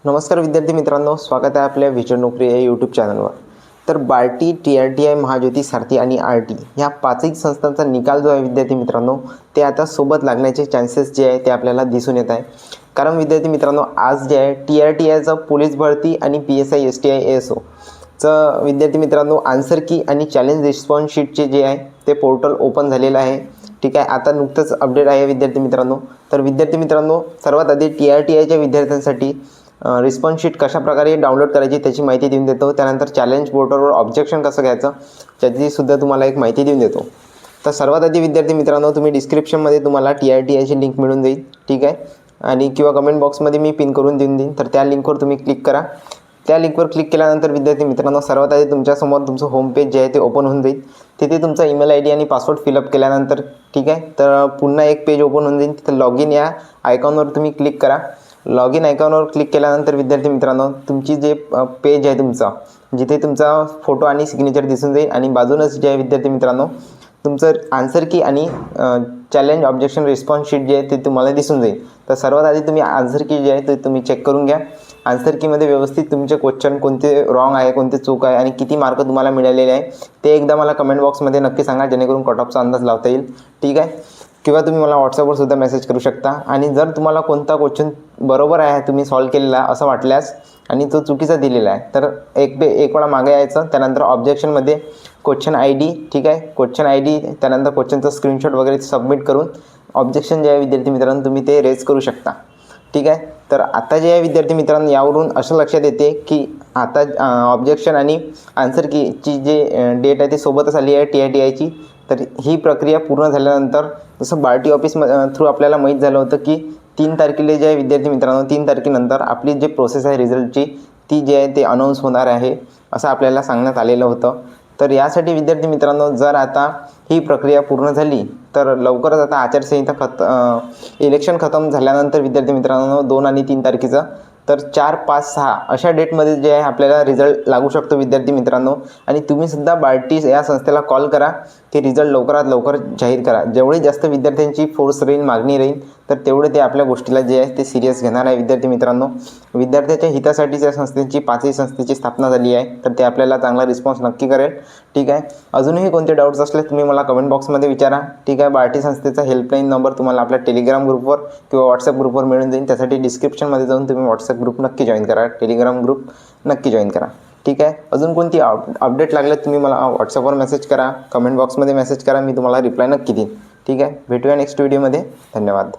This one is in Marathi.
नमस्कार विद्यार्थी मित्रांनो, स्वागत आहे आपल्या विजन नोकरी या यूट्यूब चॅनलवर। तर बार्टी, TRTI, महाज्योती, सारथी आणि RT ह्या पाचही संस्थांचा निकाल जो आहे विद्यार्थी मित्रांनो, ते आता सोबत लागण्याचे चान्सेस जे आहे ते आपल्याला दिसून येत आहे। कारण विद्यार्थी मित्रांनो, आज जे आहे TRTIचं पोलीस भरती आणि PSI STI ASO चं विद्यार्थी मित्रांनो आन्सर की आणि चॅलेंज रिस्पॉन्स शीटचे जे आहे ते पोर्टल ओपन झालेलं आहे। ठीक आहे, आता नुकतंच अपडेट आहे विद्यार्थी मित्रांनो। तर विद्यार्थी मित्रांनो, सर्वात आधी TRTIच्या विद्यार्थ्यांसाठी रिस्पॉन्स शीट कशा प्रकारे डाउनलोड करायची त्याची माहिती देऊन देतो। त्यानंतर चॅलेंज पोर्टलवर ऑब्जेक्शन कसं घ्यायचं त्याची सुद्धा तुम्हाला एक माहिती देऊन देतो। तर सर्वात आधी विद्यार्थी मित्रांनो, तुम्ही डिस्क्रिप्शनमध्ये तुम्हाला TRTIची लिंक मिळून जाईल, ठीक आहे, आणि किंवा कमेंट बॉक्समध्ये मी पिन करून देऊन देईन। तर त्या लिंकवर तुम्ही क्लिक करा। त्या लिंकवर क्लिक केल्यानंतर विद्यार्थी मित्रांनो, सर्वात आधी तुमच्यासमोर तुमचं होम पेज जे आहे ते ओपन होऊन जाईल। तिथे तुमचा ईमेल ID आणि पासवर्ड फिलअप केल्यानंतर, ठीक आहे, तर पुन्हा एक पेज ओपन होऊन जाईल। तिथे लॉगिन या आयकॉनवर तुम्ही क्लिक करा। लॉगिन आयकॉनवर क्लिक केल्यानंतर विद्यार्थी मित्रांनो, तुमची जे पेज आहे तुमचा, जिथे तुमचा फोटो आणि सिग्नेचर दिसून जाईल आणि बाजूनच जे आहे विद्यार्थी मित्रांनो तुमचं आन्सर की आणि चॅलेंज ऑब्जेक्शन रिस्पॉन्स शीट जे आहे ते तुम्हाला दिसून जाईल। तर सर्वात आधी तुम्ही आन्सर की जे आहे ते तुम्ही चेक करून घ्या। आन्सर कीमध्ये व्यवस्थित तुमचे क्वेश्चन कोणते रॉंग आहे, कोणते चूक आहे आणि किती मार्क तुम्हाला मिळालेले आहे ते एकदा मला कमेंट बॉक्समध्ये नक्की सांगा, जेणेकरून कट ऑफचा अंदाज लावता येईल, ठीक आहे। किंवा तुम्ही मला व्हॉट्सअपवर सुद्धा मेसेज करू शकता। आणि जर तुम्हाला कोणता क्वेश्चन बरोबर आहे तुम्ही सॉल्व केलेला असं वाटल्यास आणि तो चुकीचा दिलेला आहे, तर एक वेळा मागे यायचं। त्यानंतर ऑब्जेक्शनमध्ये क्वेश्चन ID, ठीक आहे, क्वेश्चन ID, त्यानंतर क्वेश्चनचा स्क्रीनशॉट वगैरे सबमिट करून ऑब्जेक्शन जे आहे विद्यार्थी मित्रांनो तुम्ही ते रेज करू शकता, ठीक आहे। तर आता जे आहे विद्यार्थी मित्रांनो, यावरून असं लक्षात येते की आता ऑब्जेक्शन आणि आन्सर कीची जे डेट आहे ती सोबतच आली आहे TRTIची। तर ही प्रक्रिया पूर्ण झाल्यानंतर जसं बार्टी ऑफिस थ्रू आपल्याला माहीत झालं होतं की 3 तारखेला जे आहे विद्यार्थी मित्रांनो, 3 तारखेनंतर आपली जे प्रोसेस आहे रिझल्टची ती जे आहे ते अनाऊन्स होणार आहे असं आपल्याला सांगण्यात आलेलं होतं। तर यासाठी विद्यार्थी मित्रांनो, जर आता ही प्रक्रिया पूर्ण झाली तर लवकरच आता आचारसंहिता इलेक्शन खतम झाल्यानंतर विद्यार्थी मित्रांनो 2 आणि 3 तारखेचा, तर 4, 5, 6 अशा डेटमध्ये जे आहे आपल्याला रिझल्ट लागू शकतो विद्यार्थी मित्रांनो। आणि तुम्हीसुद्धा बार्टी या संस्थेला कॉल करा की रिझल्ट लवकरात लवकर जाहीर करा। जेवढी जास्त विद्यार्थ्यांची फोर्स राहील, मागणी राहील, तर तेवढे ते आपल्या गोष्टीला जे आहे ते सिरियस घेणार आहे विद्यार्थी मित्रांनो। विद्यार्थ्याच्या हितासाठीच या संस्थेची 5ही संस्थेची स्थापना झाली आहे, तर ते आपल्याला चांगला रिस्पॉन्स नक्की करेल, ठीक आहे। अजूनही कोणते डाऊट्स असले तुम्ही मला कमेंट बॉक्समध्ये विचारा, ठीक आहे। बार्टी संस्थेचा हेल्पलाईन नंबर तुम्हाला आपल्या टेलिग्राम ग्रुपवर किंवा व्हॉट्सअप ग्रुपवर मिळून जाईल। त्यासाठी डिस्क्रिप्शनमध्ये जाऊन तुम्ही व्हॉट्सअप ग्रुप नक्की जॉईन करा, टेलिग्राम ग्रुप नक्की जॉईन करा, ठीक आहे। अजून कोणती अपडेट लागले तुम्ही मला व्हॉट्सअपवर मेसेज करा, कमेंट बॉक्समध्ये मेसेज करा, मी तुम्हाला रिप्लाय नक्की देईन, ठीक आहे। भेटूया नेक्स्ट व्हिडिओमध्ये। धन्यवाद।